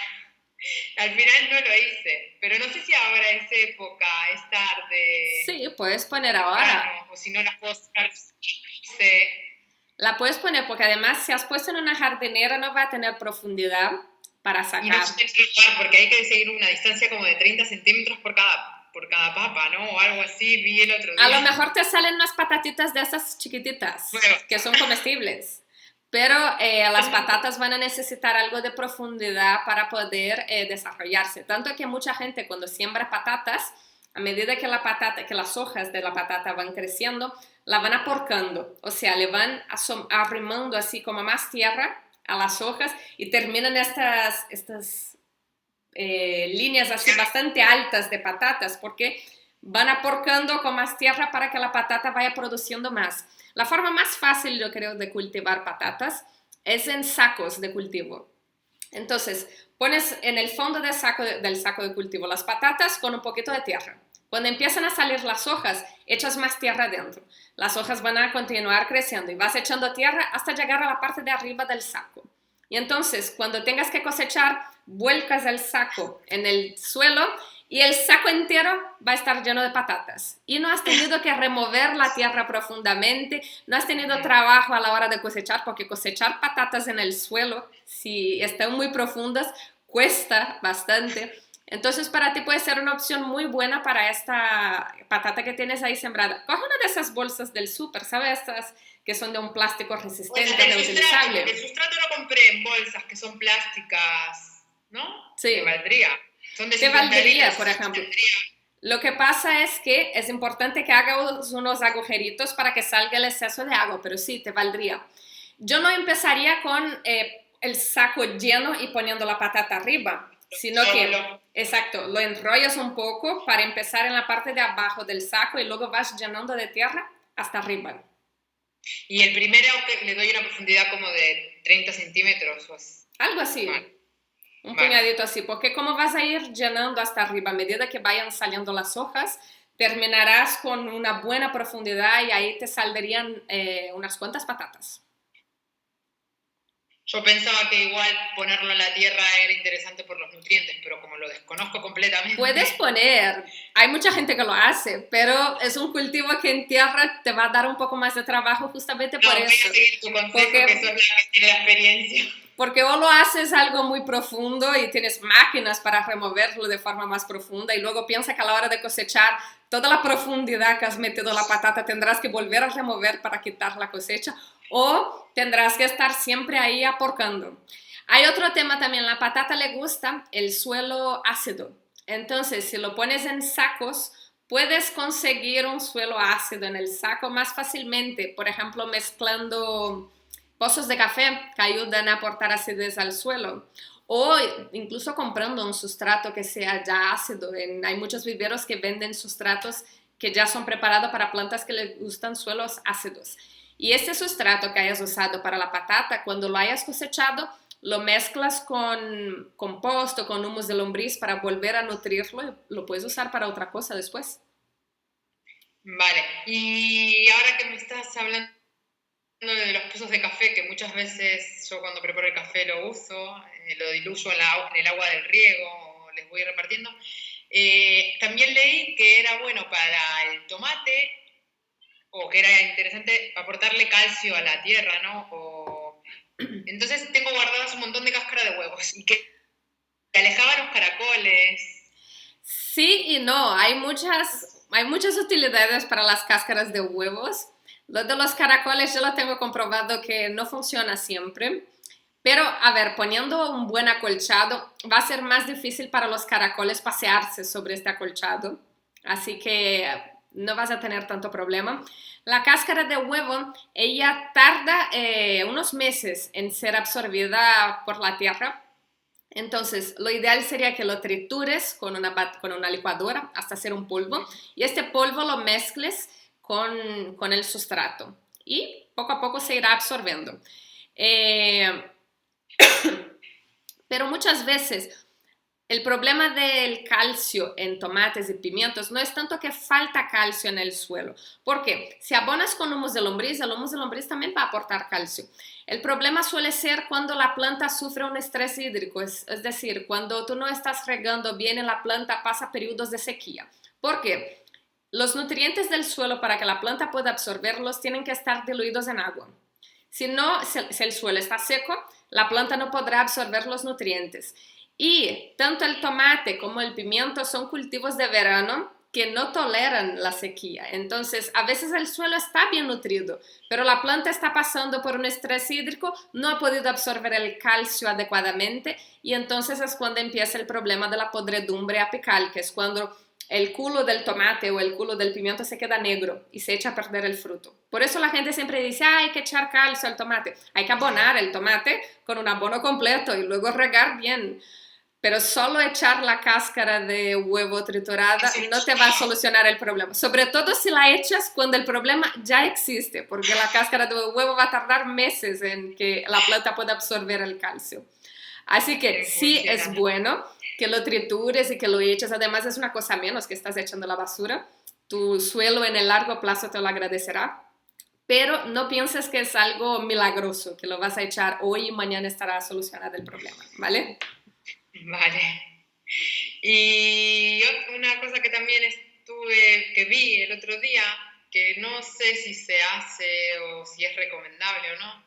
Al final no lo hice, pero no sé si ahora es época, es tarde. Sí, puedes poner ahora. O si no las puedo sacar. La puedes poner porque además si has puesto en una jardinera no va a tener profundidad para sacar. Y no sé qué lugar, porque hay que seguir una distancia como de 30 centímetros por cada papa, ¿no? O algo así, vi el otro día. A lo mejor te salen unas patatitas de esas chiquititas, bueno, que son comestibles. Pero las patatas van a necesitar algo de profundidad para poder desarrollarse. Tanto que mucha gente cuando siembra patatas, a medida que las hojas de la patata van creciendo, la van aporcando. O sea, le van arrimando así como más tierra a las hojas y terminan estas líneas así bastante altas de patatas porque van aporcando con más tierra para que la patata vaya produciendo más. La forma más fácil, yo creo, de cultivar patatas es en sacos de cultivo. Entonces, pones en el fondo del saco de cultivo las patatas con un poquito de tierra. Cuando empiezan a salir las hojas, echas más tierra dentro. Las hojas van a continuar creciendo y vas echando tierra hasta llegar a la parte de arriba del saco. Y entonces, cuando tengas que cosechar, vuelcas el saco en el suelo y el saco entero va a estar lleno de patatas. Y no has tenido que remover la tierra profundamente, no has tenido trabajo a la hora de cosechar, porque cosechar patatas en el suelo, si están muy profundas, cuesta bastante. Entonces, para ti puede ser una opción muy buena para esta patata que tienes ahí sembrada. Coge una de esas bolsas del súper, ¿sabes? Estas que son de un plástico resistente, reutilizable. El sustrato lo compré en bolsas que son plásticas, ¿no? Sí. Que valdría. Te valdría, por ejemplo. Lo que pasa es que es importante que hagas unos agujeritos para que salga el exceso de agua, pero sí, te valdría. Yo no empezaría con el saco lleno y poniendo la patata arriba, sino que, exacto, lo enrollas un poco para empezar en la parte de abajo del saco y luego vas llenando de tierra hasta arriba. Y el primero le doy una profundidad como de 30 centímetros. Pues. Algo así. Vale. Un puñadito así, porque como vas a ir llenando hasta arriba, a medida que vayan saliendo las hojas, terminarás con una buena profundidad y ahí te saldrían unas cuantas patatas. Yo pensaba que igual ponerlo en la tierra era interesante por los nutrientes, pero como lo desconozco completamente... Puedes poner, hay mucha gente que lo hace, pero es un cultivo que en tierra te va a dar un poco más de trabajo justamente por eso. Voy a seguir tu consejo, que sos la que tiene la experiencia. porque o lo haces algo muy profundo y tienes máquinas para removerlo de forma más profunda y luego piensa que a la hora de cosechar toda la profundidad que has metido la patata tendrás que volver a remover para quitar la cosecha o tendrás que estar siempre ahí aporcando. Hay otro tema también, la patata le gusta el suelo ácido. Entonces, si lo pones en sacos, puedes conseguir un suelo ácido en el saco más fácilmente, por ejemplo, mezclando pozos de café que ayudan a aportar acidez al suelo o incluso comprando un sustrato que sea ya ácido. Hay muchos viveros que venden sustratos que ya son preparados para plantas que les gustan suelos ácidos. Y este sustrato que hayas usado para la patata, cuando lo hayas cosechado, lo mezclas con compost o con humus de lombriz para volver a nutrirlo y lo puedes usar para otra cosa después. Vale, y ahora que me estás hablando de los pozos de café, que muchas veces yo cuando preparo el café lo uso, lo diluyo en el agua del riego, o les voy repartiendo. También leí que era bueno para el tomate, o que era interesante aportarle calcio a la tierra, ¿no? Entonces tengo guardadas un montón de cáscara de huevos, y que alejaban los caracoles. Sí y no, hay muchas utilidades para las cáscaras de huevos. Lo de los caracoles yo lo tengo comprobado que no funciona siempre. Pero, a ver, poniendo un buen acolchado, va a ser más difícil para los caracoles pasearse sobre este acolchado. Así que no vas a tener tanto problema. La cáscara de huevo, ella tarda unos meses en ser absorbida por la tierra. Entonces, lo ideal sería que lo tritures con una licuadora hasta hacer un polvo. Y este polvo lo mezcles con el sustrato. Y poco a poco se irá absorbiendo. Pero muchas veces el problema del calcio en tomates y pimientos no es tanto que falta calcio en el suelo, porque si abonas con humus de lombriz, el humus de lombriz también va a aportar calcio. El problema suele ser cuando la planta sufre un estrés hídrico, es decir, cuando tú no estás regando bien y la planta pasa periodos de sequía. ¿Por qué? Los nutrientes del suelo para que la planta pueda absorberlos tienen que estar diluidos en agua. Si el suelo está seco, la planta no podrá absorber los nutrientes. Y tanto el tomate como el pimiento son cultivos de verano que no toleran la sequía. Entonces, a veces el suelo está bien nutrido, pero la planta está pasando por un estrés hídrico, no ha podido absorber el calcio adecuadamente y entonces es cuando empieza el problema de la podredumbre apical, que es cuando el culo del tomate o el culo del pimiento se queda negro y se echa a perder el fruto. Por eso la gente siempre dice, hay que echar calcio al tomate. Hay que abonar el tomate con un abono completo y luego regar bien. Pero solo echar la cáscara de huevo triturada no te va a solucionar el problema. Sobre todo si la echas cuando el problema ya existe, porque la cáscara de huevo va a tardar meses en que la planta pueda absorber el calcio. Así que sí es bueno que lo tritures y que lo eches. Además es una cosa menos que estás echando la basura. Tu suelo en el largo plazo te lo agradecerá. Pero no pienses que es algo milagroso, que lo vas a echar hoy y mañana estará solucionado el problema, ¿vale? Vale. Y una cosa que también que vi el otro día, que no sé si se hace o si es recomendable o no.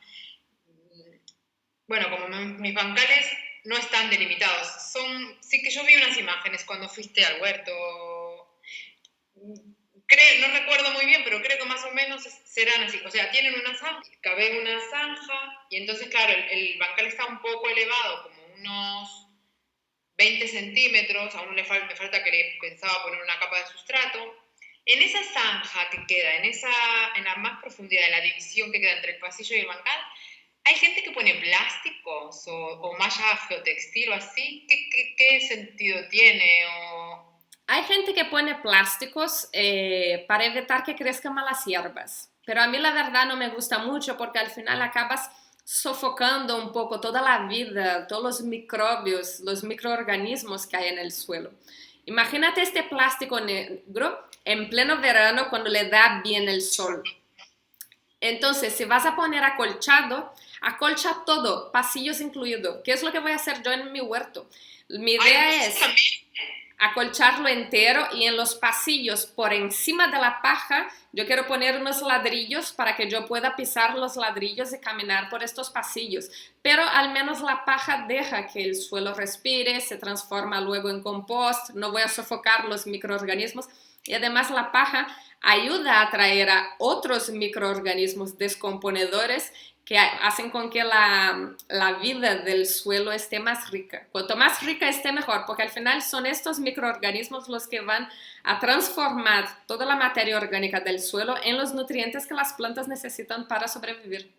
Bueno, como mis bancales no están delimitados, sí que yo vi unas imágenes cuando fuiste al huerto. No recuerdo muy bien, pero creo que más o menos serán así. O sea, tienen una zanja, cabe una zanja, y entonces, claro, el bancal está un poco elevado, como unos 20 centímetros, aún me falta que le pensaba poner una capa de sustrato. En esa zanja que queda, en la más profundidad, en la división que queda entre el pasillo y el bancal, hay gente que pone plásticos o malla geotextil o así. ¿Qué sentido tiene? Hay gente que pone plásticos para evitar que crezcan malas hierbas, pero a mí la verdad no me gusta mucho porque al final acabas sofocando un poco toda la vida, todos los microbios, los microorganismos que hay en el suelo. Imagínate este plástico negro en pleno verano cuando le da bien el sol. Entonces, si vas a poner acolchado, acolcha todo, pasillos incluidos. ¿Qué es lo que voy a hacer yo en mi huerto? Mi idea es acolcharlo entero y en los pasillos por encima de la paja yo quiero poner unos ladrillos para que yo pueda pisar los ladrillos y caminar por estos pasillos, pero al menos la paja deja que el suelo respire, se transforma luego en compost, no voy a sofocar los microorganismos y además la paja ayuda a atraer a otros microorganismos descomponedores que hacen con que la vida del suelo esté más rica. Cuanto más rica esté, mejor, porque al final son estos microorganismos los que van a transformar toda la materia orgánica del suelo en los nutrientes que las plantas necesitan para sobrevivir.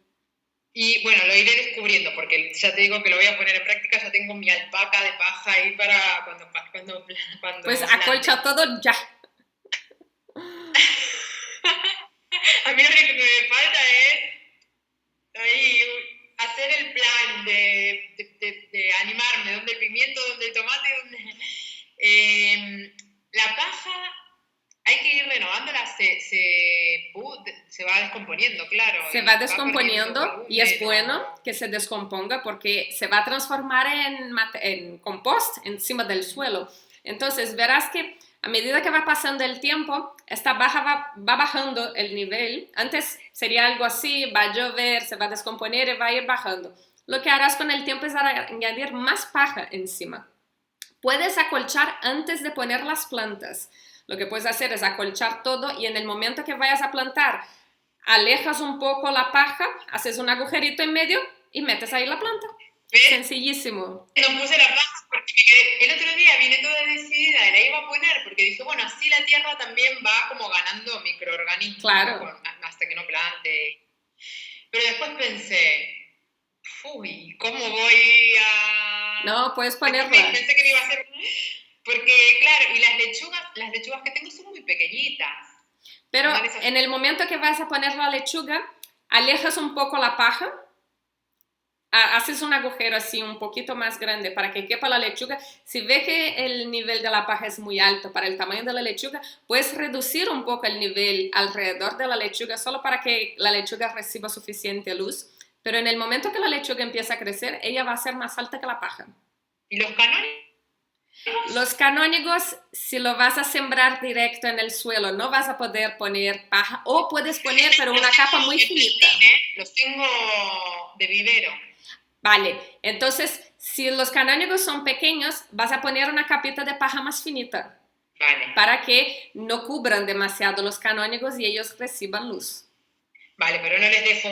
Y bueno, lo iré descubriendo, porque ya te digo que lo voy a poner en práctica, ya tengo mi alpaca de paja ahí para cuando pues acolcha todo ya. A mí lo único que me falta es ahí hacer el plan de animarme, donde el pimiento, donde el tomate, donde... la paja hay que ir renovándola, se va descomponiendo, claro. Se va descomponiendo y es bueno que se descomponga porque se va a transformar en compost encima del suelo. Entonces verás que a medida que va pasando el tiempo, esta paja va bajando el nivel. Antes sería algo así, va a llover, se va a descomponer y va a ir bajando. Lo que harás con el tiempo es añadir más paja encima. Puedes acolchar antes de poner las plantas. Lo que puedes hacer es acolchar todo y en el momento que vayas a plantar, alejas un poco la paja, haces un agujerito en medio y metes ahí la planta. ¿Ves? Sencillísimo. No puse la paja porque el otro día vine toda decidida y la iba a poner porque dije, bueno, así la tierra también va como ganando microorganismos, claro, ¿no? Hasta que no plante. Pero después pensé, uy, ¿cómo voy a...? No, puedes ponerla. Pensé que me iba a hacer... Porque, claro, y las lechugas que tengo son muy pequeñitas. Pero en el momento que vas a poner la lechuga, alejas un poco la paja, haces un agujero así un poquito más grande para que quepa la lechuga. Si ves que el nivel de la paja es muy alto para el tamaño de la lechuga, puedes reducir un poco el nivel alrededor de la lechuga solo para que la lechuga reciba suficiente luz. Pero en el momento que la lechuga empieza a crecer, ella va a ser más alta que la paja. ¿Y los canónigos? Los canónigos, si lo vas a sembrar directo en el suelo, no vas a poder poner paja, o puedes poner, pero una capa muy finita. Los tengo de vivero. Vale, entonces, si los canónigos son pequeños, vas a poner una capita de paja más finita. Vale. Para que no cubran demasiado los canónigos y ellos reciban luz. Vale, pero no les dejo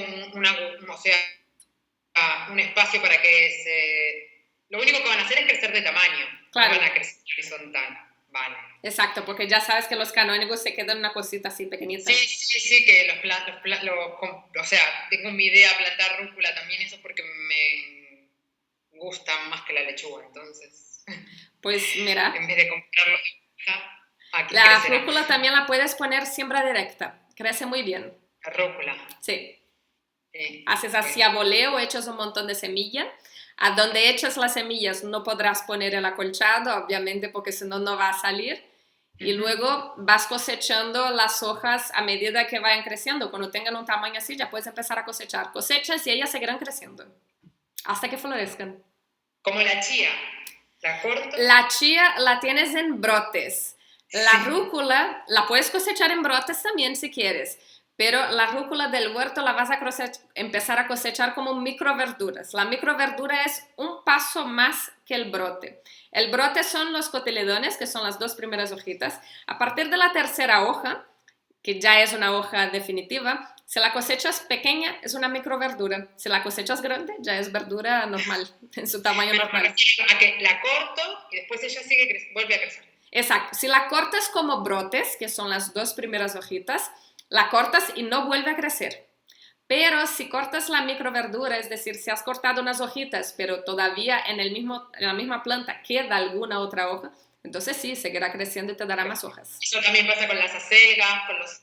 un espacio para que se... Lo único que van a hacer es crecer de tamaño. Claro. No van a crecer horizontal. Vale. Exacto, porque ya sabes que los canónigos se quedan una cosita así pequeñita. Sí, que o sea, tengo mi idea plantar rúcula también, eso porque me gusta más que la lechuga, entonces. Pues mira. En vez de comprarlo, aquí la crecerá. rúcula también la puedes poner siembra directa, crece muy bien. La rúcula. Sí. Haces así a voleo, echas un montón de semilla. A donde echas las semillas no podrás poner el acolchado, obviamente, porque si no, no va a salir. Y luego vas cosechando las hojas a medida que vayan creciendo. Cuando tengan un tamaño así, ya puedes empezar a cosechar. Cosechas y ellas seguirán creciendo hasta que florezcan. Como la chía. ¿La corto? La chía la tienes en brotes. La rúcula la puedes cosechar en brotes también si quieres. Pero la rúcula del huerto la vas a empezar a cosechar como microverduras. La microverdura es un paso más que el brote. El brote son los cotiledones, que son las 2 primeras hojitas. A partir de la tercera hoja, que ya es una hoja definitiva, si la cosechas pequeña, es una microverdura. Si la cosechas grande, ya es verdura normal, en su tamaño normal. A que la corto y después ella vuelve a crecer. Exacto. Si la cortas como brotes, que son las 2 primeras hojitas, la cortas y no vuelve a crecer. Pero si cortas la microverdura, es decir, si has cortado unas hojitas, pero todavía en la misma planta queda alguna otra hoja, entonces sí, seguirá creciendo y te dará más hojas. Eso también pasa con las acelgas,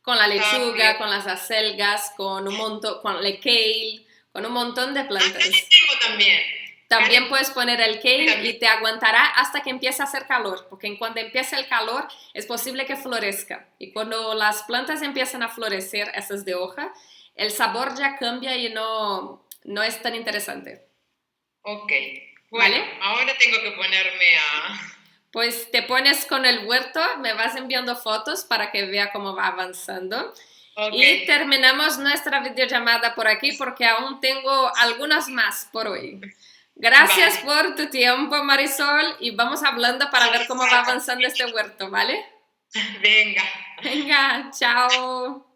con la lechuga, con las acelgas, con el kale, con un montón de plantas. Tengo también. También puedes poner el kale y te aguantará hasta que empiece a hacer calor, porque cuando empiece el calor es posible que florezca. Y cuando las plantas empiezan a florecer, esas de hoja, el sabor ya cambia y no es tan interesante. Ok. Bueno, ¿vale? Ahora tengo que ponerme a... Pues te pones con el huerto, me vas enviando fotos para que vea cómo va avanzando. Ok, Y terminamos nuestra videollamada por aquí porque aún tengo algunas más por hoy. Gracias vale. por tu tiempo, Marisol, y vamos hablando para ver cómo va avanzando este huerto, ¿vale? Venga. Venga, chao.